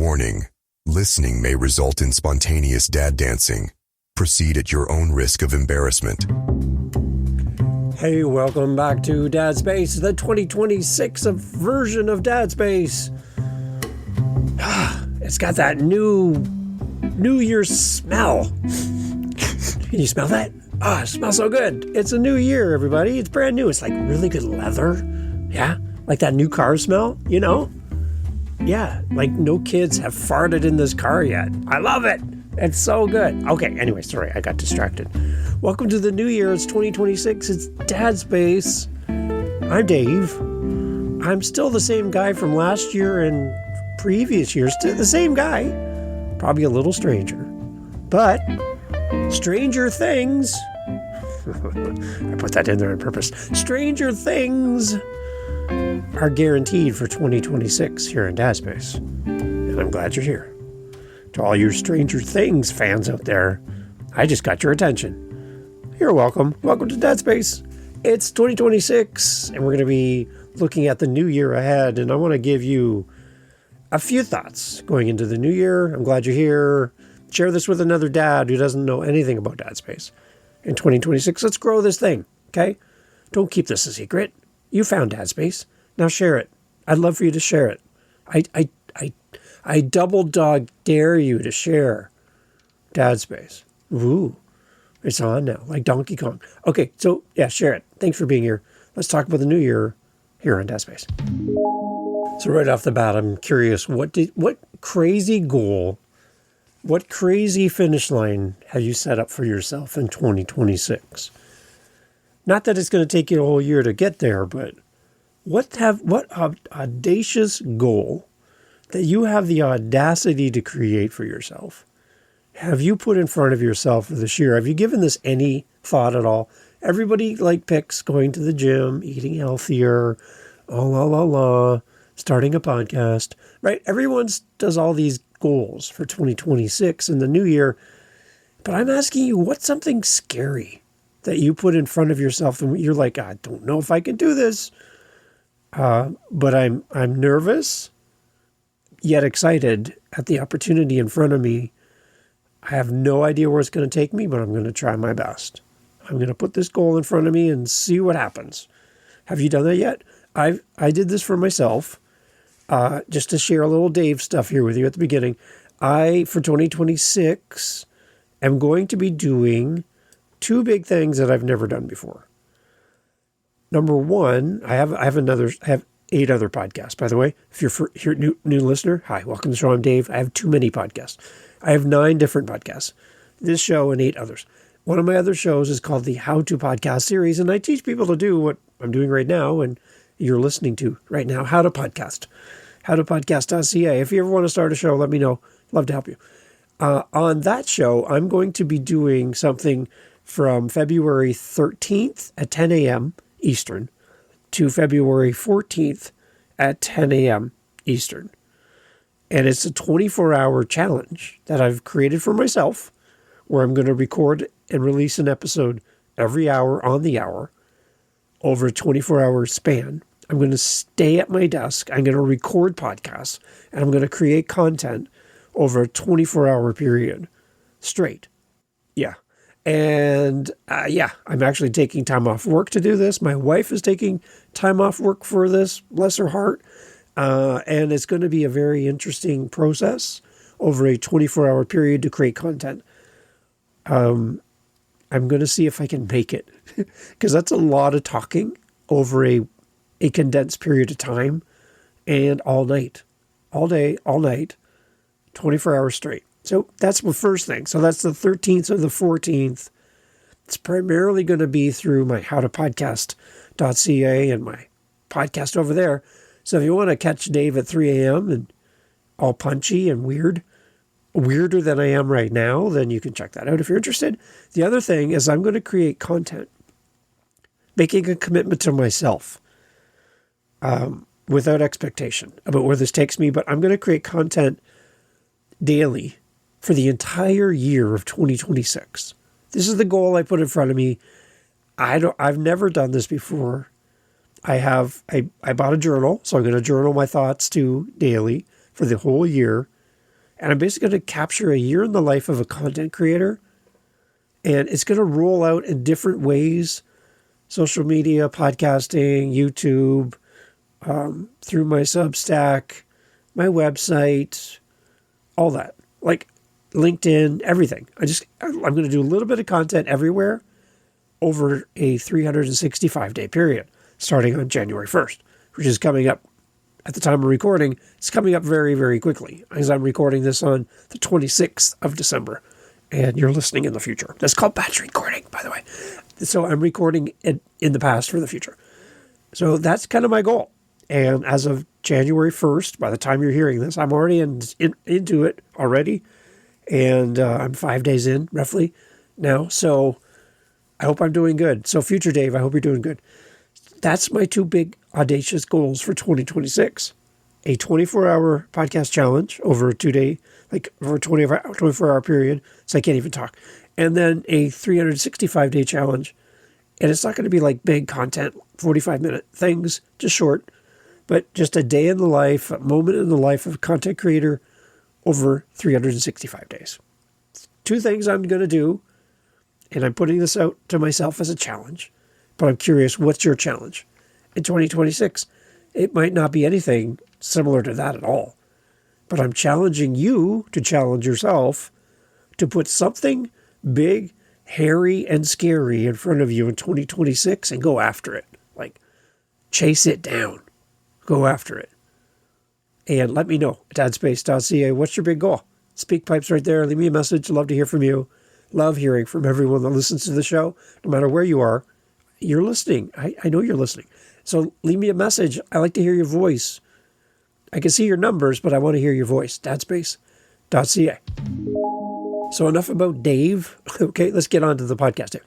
Warning: listening may result in spontaneous dad dancing. Proceed at your own risk of embarrassment. Hey, welcome back to Dad Space, the 2026 version of Dad Space. It's got that New Year's smell. Can you smell that? It smells so good. It's a new year, everybody. It's brand new. It's like really good leather. Yeah, like that new car smell, you know? Yeah, like no kids have farted in this car yet. I love it. It's so good. Okay, anyway, sorry, I got distracted. Welcome to the new year. It's 2026. It's Dad Space. I'm Dave. I'm still the same guy from last year and previous years. The same guy. Probably a little stranger. But stranger things. I put that in there on purpose. Stranger things are guaranteed for 2026 here in Dad Space. And I'm glad you're here. To all you Stranger Things fans out there, I just got your attention. You're welcome. Welcome to Dad Space. It's 2026, and we're going to be looking at the new year ahead, and I want to give you a few thoughts going into the new year. I'm glad you're here. Share this with another dad who doesn't know anything about Dad Space. In 2026, let's grow this thing, okay? Don't keep this a secret. You found Dad Space. Now share it. I'd love for you to share it. I double dog dare you to share Dad Space. Ooh, it's on now, like Donkey Kong. Okay, so yeah, share it. Thanks for being here. Let's talk about the new year here on Dad Space. So right off the bat, I'm curious, what crazy goal, what crazy finish line have you set up for yourself in 2026? Not that it's going to take you a whole year to get there, but what audacious goal that you have the audacity to create for yourself have you put in front of yourself for this year? Have you given this any thought at all? Everybody picks going to the gym, eating healthier, starting a podcast, right? Everyone does all these goals for 2026 in the new year. But I'm asking you, what's something scary that you put in front of yourself and you're like, I don't know if I can do this, but I'm nervous, yet excited at the opportunity in front of me. I have no idea where it's going to take me, but I'm going to try my best. I'm going to put this goal in front of me and see what happens. Have you done that yet? I did this for myself, just to share a little Dave stuff here with you at the beginning. For 2026, am going to be doing two big things that I've never done before. Number one, I have 8 other podcasts, by the way. If you're a new listener, hi, welcome to the show. I'm Dave. I have too many podcasts. I have 9 different podcasts, this show and 8 others. One of my other shows is called the How to Podcast series, and I teach people to do what I'm doing right now and you're listening to right now, how to podcast, howtopodcast.ca. If you ever want to start a show, let me know. Love to help you. On that show, I'm going to be doing something from February 13th at 10 a.m. Eastern to February 14th at 10 a.m. Eastern. And it's a 24-hour challenge that I've created for myself where I'm going to record and release an episode every hour on the hour over a 24-hour span. I'm going to stay at my desk. I'm going to record podcasts and I'm going to create content over a 24-hour period straight. Yeah. And I'm actually taking time off work to do this. My wife is taking time off work for this, bless her heart. And it's going to be a very interesting process over a 24-hour period to create content. I'm going to see if I can make it because that's a lot of talking over a condensed period of time and all night, all day, all night, 24 hours straight. So that's the first thing. So that's the 13th or the 14th. It's primarily going to be through my howtopodcast.ca and my podcast over there. So if you want to catch Dave at 3 a.m. and all punchy and weirder than I am right now, then you can check that out if you're interested. The other thing is I'm going to create content, making a commitment to myself without expectation about where this takes me, but I'm going to create content daily for the entire year of 2026. This is the goal I put in front of me. I've never done this before. I bought a journal, so I'm going to journal my thoughts too daily for the whole year. And I'm basically going to capture a year in the life of a content creator. And it's going to roll out in different ways: social media, podcasting, YouTube, through my Substack, my website, all that. Like LinkedIn, everything. I'm going to do a little bit of content everywhere over a 365-day period, starting on January 1st, which is coming up at the time of recording. It's coming up very, very quickly, as I'm recording this on the 26th of December, and you're listening in the future. That's called batch recording, by the way. So I'm recording it in the past for the future. So that's kind of my goal. And as of January 1st, by the time you're hearing this, I'm already into it already. And I'm 5 days in, roughly, now. So I hope I'm doing good. So future Dave, I hope you're doing good. That's my two big audacious goals for 2026. A 24-hour podcast challenge over a 2-day, like over a 24-hour period, so I can't even talk. And then a 365-day challenge. And it's not going to be like big content, 45-minute things, just short, but just a day in the life, a moment in the life of a content creator over 365 days. Two things I'm going to do, and I'm putting this out to myself as a challenge, but I'm curious, what's your challenge in 2026? It might not be anything similar to that at all, but I'm challenging you to challenge yourself to put something big, hairy, and scary in front of you in 2026 and go after it. Like, chase it down. Go after it. And let me know at dadspace.ca. What's your big goal? Speak pipes right there. Leave me a message. Love to hear from you. Love hearing from everyone that listens to the show. No matter where you are, you're listening. I know you're listening. So leave me a message. I like to hear your voice. I can see your numbers, but I want to hear your voice. dadspace.ca. So enough about Dave. Okay, let's get on to the podcast here.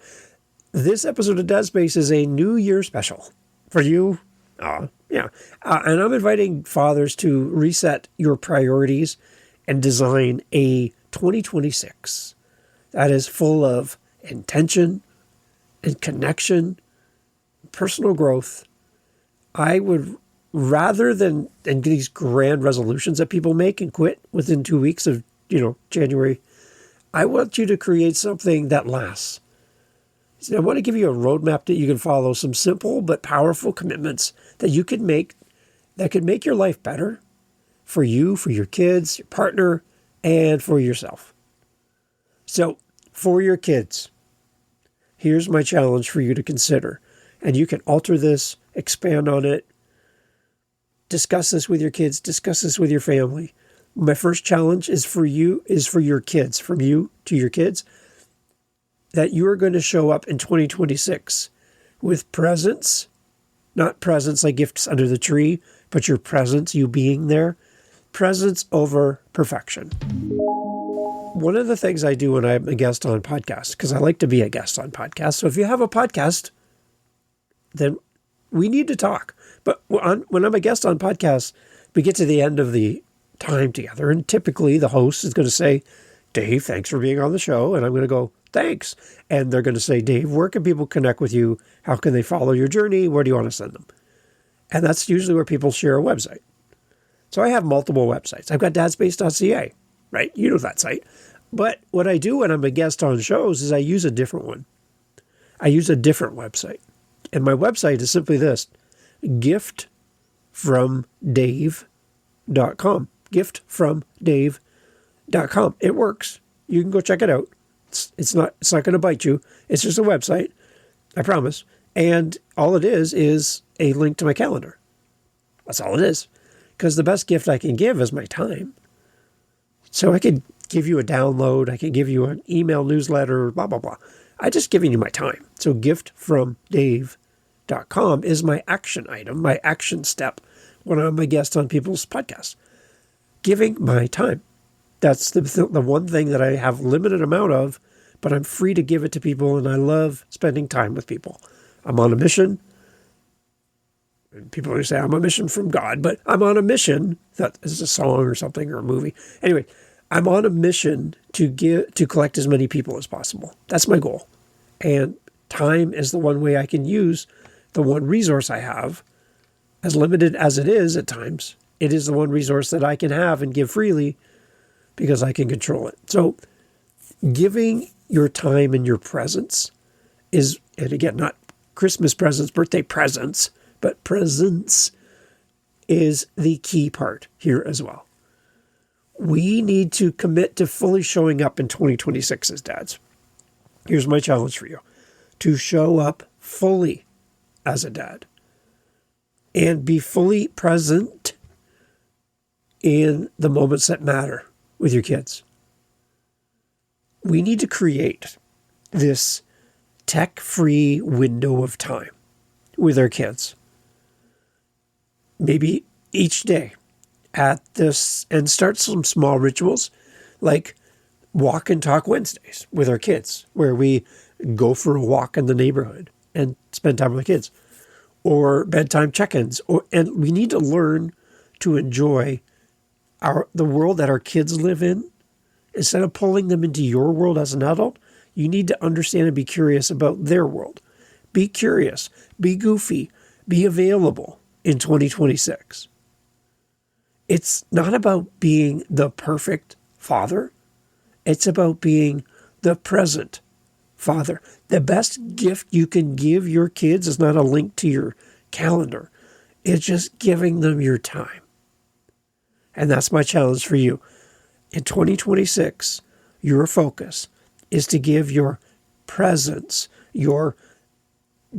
This episode of Dad Space is a New Year special for you. And I'm inviting fathers to reset your priorities and design a 2026 that is full of intention and connection, personal growth. I would, rather than these grand resolutions that people make and quit within 2 weeks of, January, I want you to create something that lasts. So I want to give you a roadmap that you can follow, some simple but powerful commitments that you could make that could make your life better for you, for your kids, your partner, and for yourself. So for your kids, here's my challenge for you to consider. And you can alter this, expand on it, discuss this with your kids, discuss this with your family. My first challenge is for your kids, from you to your kids, that you are going to show up in 2026 with presents, not presents like gifts under the tree, but your presence, you being there, presence over perfection. One of the things I do when I'm a guest on podcasts, because I like to be a guest on podcasts, so if you have a podcast, then we need to talk. But when I'm a guest on podcasts, we get to the end of the time together, and typically the host is going to say, Dave, thanks for being on the show. And I'm going to go, thanks. And they're going to say, Dave, where can people connect with you? How can they follow your journey? Where do you want to send them? And that's usually where people share a website. So I have multiple websites. I've got dadspace.ca, right? You know that site. But what I do when I'm a guest on shows is I use a different one. I use a different website. And my website is simply this, giftfromdave.com. Giftfromdave.com. It works. You can go check it out. It's not going to bite you. It's just a website. I promise. And all it is a link to my calendar. That's all it is. Because the best gift I can give is my time. So I could give you a download. I can give you an email newsletter, blah, blah, blah. I just giving you my time. So giftfromdave.com is my action item, my action step when I'm a guest on people's podcasts. Giving my time. That's the one thing that I have limited amount of, but I'm free to give it to people, and I love spending time with people. I'm on a mission. People always say I'm on a mission from God, but I'm on a mission. That is a song or something or a movie. Anyway, I'm on a mission to collect as many people as possible. That's my goal. And time is the one way I can use the one resource I have, as limited as it is at times. It is the one resource that I can have and give freely because I can control it. So giving your time and your presence is, and again, not Christmas presents, birthday presents, but presence is the key part here as well. We need to commit to fully showing up in 2026 as dads. Here's my challenge for you: to show up fully as a dad and be fully present in the moments that matter with your kids. We need to create this tech-free window of time with our kids. Maybe each day at this, and start some small rituals like walk and talk Wednesdays with our kids, where we go for a walk in the neighborhood and spend time with the kids, or bedtime check-ins. And we need to learn to enjoy the world that our kids live in. Instead of pulling them into your world as an adult, you need to understand and be curious about their world. Be curious, be goofy, be available in 2026. It's not about being the perfect father. It's about being the present father. The best gift you can give your kids is not a link to your calendar. It's just giving them your time. And that's my challenge for you. In 2026, your focus is to give your presence, your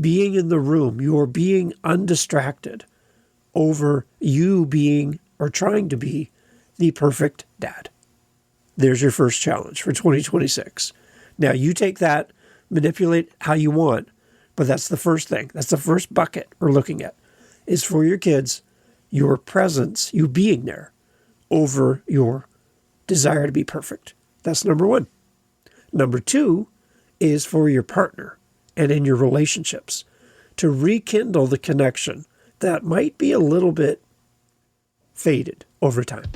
being in the room, your being undistracted over you being or trying to be the perfect dad. There's your first challenge for 2026. Now, you take that, manipulate how you want, but that's the first thing. That's the first bucket we're looking at, is for your kids, your presence, you being there over your desire to be perfect. That's number one. Number two is for your partner and in your relationships to rekindle the connection that might be a little bit faded over time.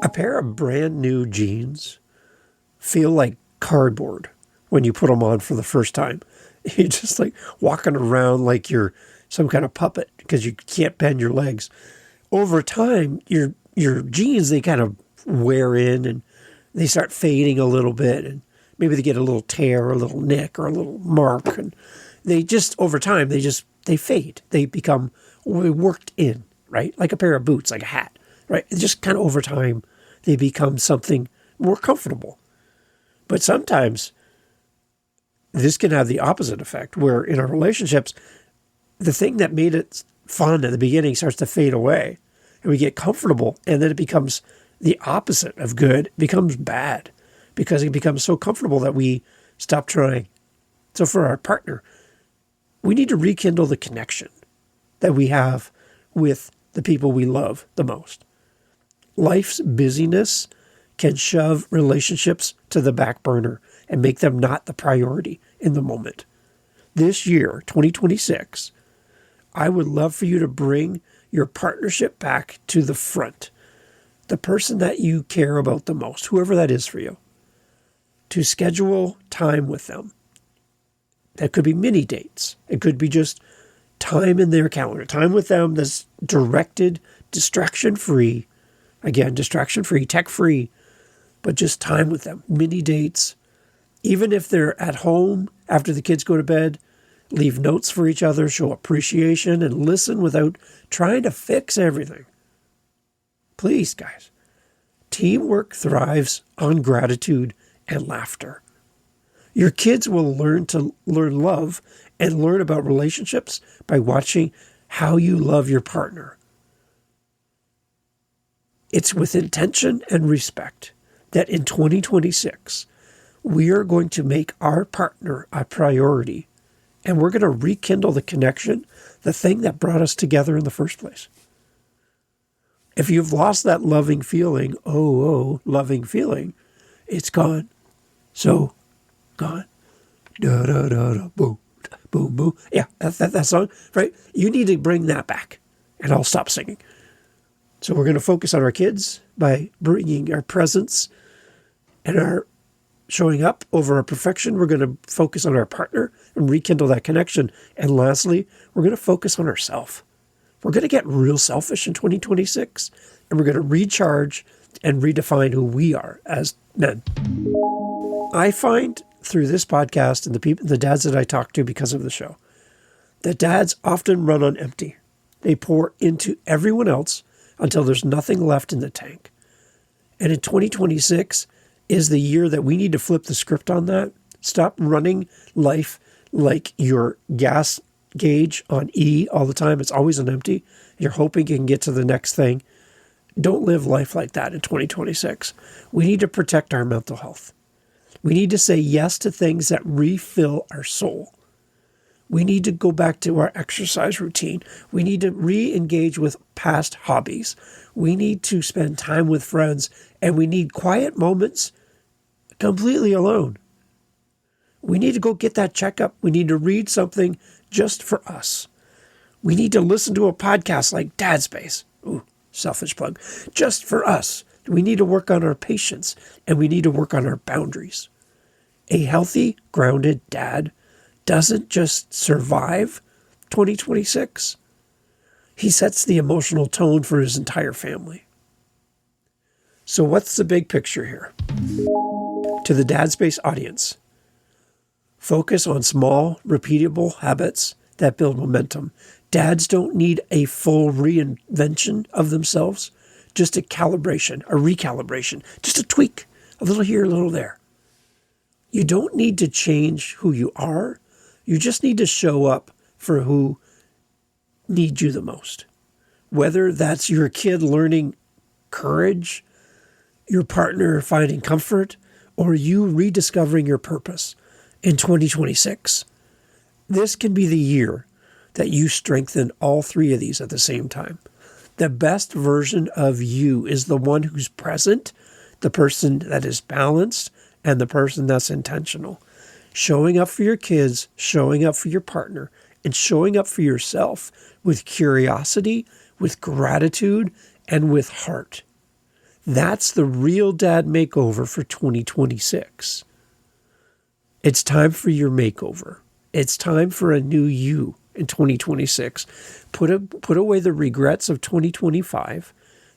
A pair of brand new jeans feel like cardboard when you put them on for the first time. You're just like walking around like you're some kind of puppet because you can't bend your legs. Over time, your jeans, they kind of wear in and they start fading a little bit, and maybe they get a little tear or a little nick or a little mark, and they just, over time, they fade. They become worked in, right? Like a pair of boots, like a hat, right? It's just kind of over time, they become something more comfortable. But sometimes this can have the opposite effect, where in our relationships, the thing that made it fun at the beginning starts to fade away, and we get comfortable, and then it becomes the opposite of good. It becomes bad because it becomes so comfortable that we stop trying. So for our partner, we need to rekindle the connection that we have with the people we love the most. Life's busyness can shove relationships to the back burner and make them not the priority in the moment. This year, 2026, I would love for you to bring your partnership back to the front. The person that you care about the most, whoever that is for you, to schedule time with them. That could be mini dates. It could be just time in their calendar, time with them that's directed, distraction-free. Again, distraction-free, tech-free, but just time with them. Mini dates. Even if they're at home after the kids go to bed, leave notes for each other, show appreciation, and listen without trying to fix everything. Please, guys. Teamwork thrives on gratitude and laughter. Your kids will learn love and learn about relationships by watching how you love your partner. It's with intention and respect that in 2026, we are going to make our partner a priority, and we're going to rekindle the connection, the thing that brought us together in the first place. If you've lost that loving feeling, loving feeling, it's gone. So, gone. Da da da da boom, boom boom. Yeah, that song, right? You need to bring that back, and I'll stop singing. So we're going to focus on our kids by bringing our presence and our showing up over our perfection. We're going to focus on our partner and rekindle that connection. And lastly, we're going to focus on ourselves. We're going to get real selfish in 2026, and we're going to recharge and redefine who we are as men. I find through this podcast and the dads that I talk to because of the show, that dads often run on empty. They pour into everyone else until there's nothing left in the tank. And in 2026 is the year that we need to flip the script on that. Stop running life like your gas gauge on E all the time. It's always on empty. You're hoping you can get to the next thing. Don't live life like that in 2026. We need to protect our mental health. We need to say yes to things that refill our soul. We need to go back to our exercise routine. We need to re-engage with past hobbies. We need to spend time with friends, and we need quiet moments completely alone. We need to go get that checkup. We need to read something just for us. We need to listen to a podcast like Dad Space. Ooh, selfish plug. Just for us. We need to work on our patience, and we need to work on our boundaries. A healthy, grounded dad doesn't just survive 2026. He sets the emotional tone for his entire family. So what's the big picture here? To the Dad Space audience, focus on small, repeatable habits that build momentum. Dads don't need a full reinvention of themselves, just a calibration, a recalibration, just a tweak, a little here, a little there. You don't need to change who you are. You just need to show up for who needs you the most. Whether that's your kid learning courage, your partner finding comfort, or you rediscovering your purpose in 2026. This can be the year that you strengthen all three of these at the same time. The best version of you is the one who's present, the person that is balanced, and the person that's intentional. Showing up for your kids, showing up for your partner, and showing up for yourself with curiosity, with gratitude, and with heart. That's the real dad makeover for 2026. It's time for your makeover. It's time for a new you in 2026. Put away the regrets of 2025,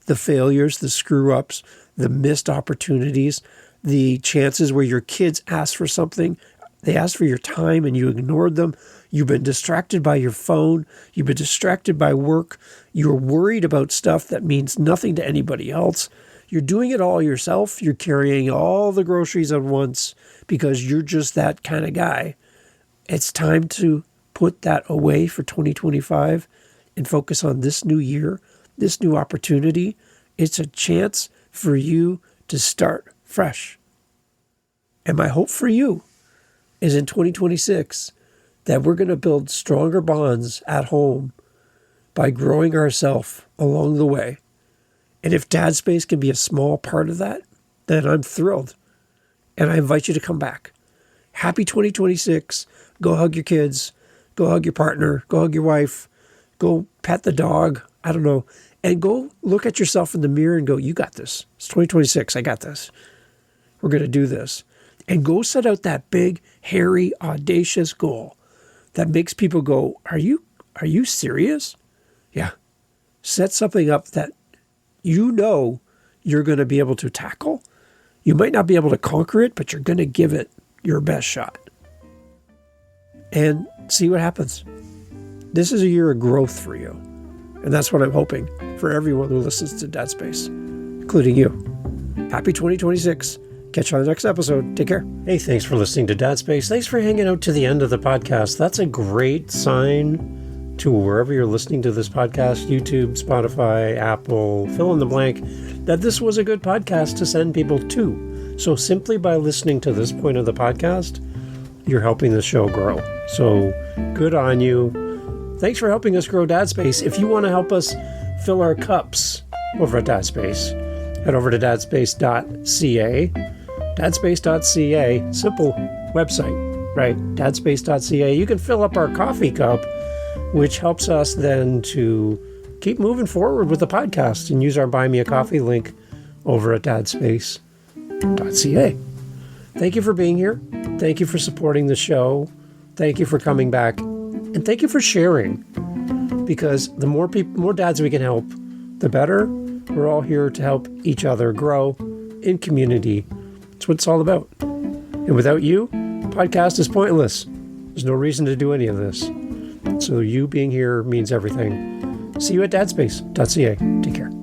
the failures, the screw-ups, the missed opportunities, the chances where your kids ask for something, they asked for your time and you ignored them. You've been distracted by your phone. You've been distracted by work. You're worried about stuff that means nothing to anybody else. You're doing it all yourself. You're carrying all the groceries at once because you're just that kind of guy. It's time to put that away for 2025 and focus on this new year, this new opportunity. It's a chance for you to start fresh. And my hope for you is in 2026 that we're going to build stronger bonds at home by growing ourselves along the way. And if Dad Space can be a small part of that, then I'm thrilled. And I invite you to come back. Happy 2026. Go hug your kids. Go hug your partner. Go hug your wife. Go pet the dog. I don't know. And go look at yourself in the mirror and go, you got this. It's 2026. I got this. We're going to do this. And go set out that big, hairy, audacious goal that makes people go, are you serious? Yeah. Set something up that you know you're going to be able to tackle. You might not be able to conquer it, but you're going to give it your best shot. And see what happens. This is a year of growth for you. And that's what I'm hoping for everyone who listens to Dad Space, including you. Happy 2026. Catch you on the next episode. Take care. Hey, thanks for listening to Dad Space. Thanks for hanging out to the end of the podcast. That's a great sign to wherever you're listening to this podcast, YouTube, Spotify, Apple, fill in the blank, that this was a good podcast to send people to. So simply by listening to this point of the podcast, you're helping the show grow. So good on you. Thanks for helping us grow Dad Space. If you want to help us fill our cups over at Dad Space, head over to dadspace.ca. Dadspace.ca, simple website, right? Dadspace.ca. You can fill up our coffee cup, which helps us then to keep moving forward with the podcast and use our Buy Me a Coffee link over at dadspace.ca. Thank you for being here. Thank you for supporting the show. Thank you for coming back. And thank you for sharing. Because the more dads we can help, the better. We're all here to help each other grow in community. That's what it's all about. And without you, podcast is pointless. There's no reason to do any of this. So you being here means everything. See you at dadspace.ca. Take care.